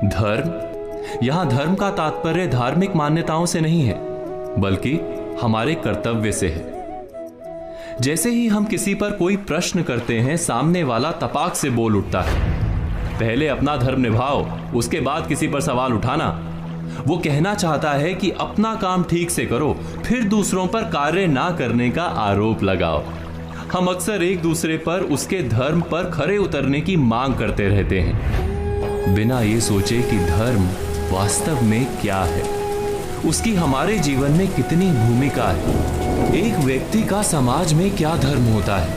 धर्म, यहां धर्म का तात्पर्य धार्मिक मान्यताओं से नहीं है, बल्कि हमारे कर्तव्य से है। जैसे ही हम किसी पर कोई प्रश्न करते हैं, सामने वाला तपाक से बोल उठता है, पहले अपना धर्म निभाओ, उसके बाद किसी पर सवाल उठाना। वो कहना चाहता है कि अपना काम ठीक से करो, फिर दूसरों पर कार्य ना करने का आरोप लगाओ। हम अक्सर एक दूसरे पर उसके धर्म पर खरे उतरने की मांग करते रहते हैं, बिना ये सोचे कि धर्म वास्तव में क्या है, उसकी हमारे जीवन में कितनी भूमिका है। एक व्यक्ति का समाज में क्या धर्म होता है,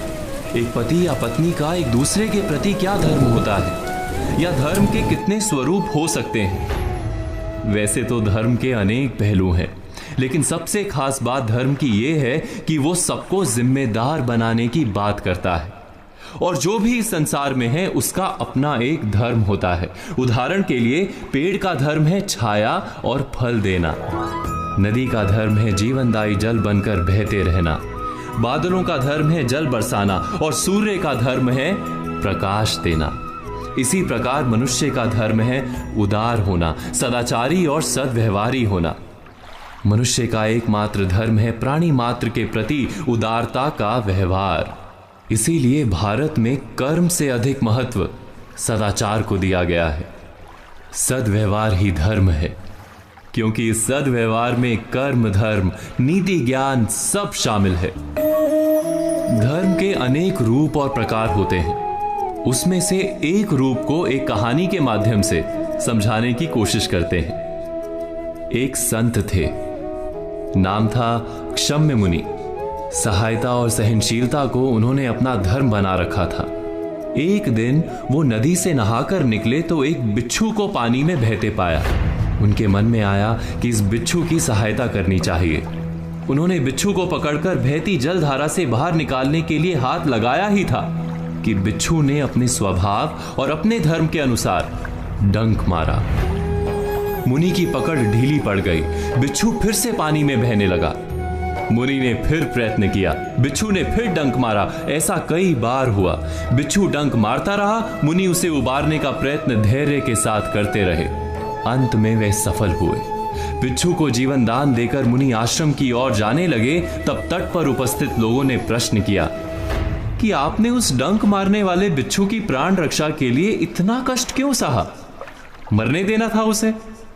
एक पति या पत्नी का एक दूसरे के प्रति क्या धर्म होता है, या धर्म के कितने स्वरूप हो सकते हैं। वैसे तो धर्म के अनेक पहलू हैं, लेकिन सबसे खास बात धर्म की यह है कि वो सबको जिम्मेदार बनाने की बात करता है। और जो भी इस संसार में है उसका अपना एक धर्म होता है। उदाहरण के लिए, पेड़ का धर्म है छाया और फल देना, नदी का धर्म है जीवनदायी जल बनकर बहते रहना, बादलों का धर्म है जल बरसाना, और सूर्य का धर्म है प्रकाश देना। इसी प्रकार मनुष्य का धर्म है उदार होना, सदाचारी और सद्व्यवहारी होना। मनुष्य का एकमात्र धर्म है प्राणी मात्र के प्रति उदारता का व्यवहार। इसीलिए भारत में कर्म से अधिक महत्व सदाचार को दिया गया है। सद्व्यवहार ही धर्म है, क्योंकि इस सद्व्यवहार में कर्म, धर्म, नीति, ज्ञान सब शामिल है। धर्म के अनेक रूप और प्रकार होते हैं। उसमें से एक रूप को एक कहानी के माध्यम से समझाने की कोशिश करते हैं। एक संत थे, नाम था क्षम्य मुनि। सहायता और सहनशीलता को उन्होंने अपना धर्म बना रखा था। एक दिन वो नदी से नहाकर निकले तो एक बिच्छू को पानी में बहते पाया। उनके मन में आया कि इस बिच्छू की सहायता करनी चाहिए। उन्होंने बिच्छू को पकड़कर बहती जलधारा से बाहर निकालने के लिए हाथ लगाया ही था कि बिच्छू ने अपने स्वभाव और अपने धर्म के अनुसार डंक मारा। मुनि की पकड़ ढीली पड़ गई। बिच्छू फिर से पानी में बहने लगा। मुनि ने फिर प्रयत्न किया, बिच्छू ने फिर डंक मारा। ऐसा कई बार हुआ। बिच्छू डंक मारता रहा, मुनि उसे उबारने का प्रयत्न धैर्य के साथ करते रहे। अंत में वे सफल हुए। बिच्छू को जीवन दान देकर मुनि आश्रम की ओर जाने लगे। तब तट पर उपस्थित लोगों ने प्रश्न किया कि आपने उस डंक मारने वाले बिच्छू की प्राण रक्षा के लिए इतना कष्ट क्यों सहा? मरने देना था उसे।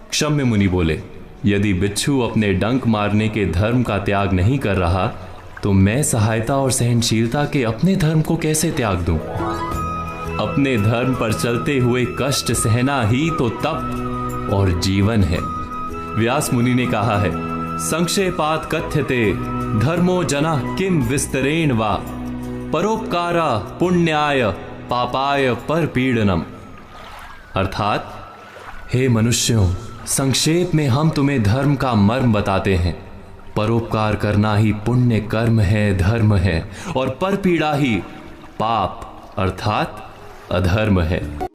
क्षम्य मुनि बोले, यदि बिच्छू अपने डंक मारने के धर्म का त्याग नहीं कर रहा, तो मैं सहायता और सहनशीलता के अपने धर्म को कैसे त्याग दूं? अपने धर्म पर चलते हुए कष्ट सहना ही तो तप और जीवन है। व्यास मुनि ने कहा है, संक्षेपात कथ्यते धर्मो जना किम विस्तरेण वा परोपकारा पुण्याय पापाय परपीड़नम। अर्थात, हे मनुष्यों, संक्षेप में हम तुम्हें धर्म का मर्म बताते हैं। परोपकार करना ही पुण्य कर्म है, धर्म है, और परपीड़ा ही पाप अर्थात अधर्म है।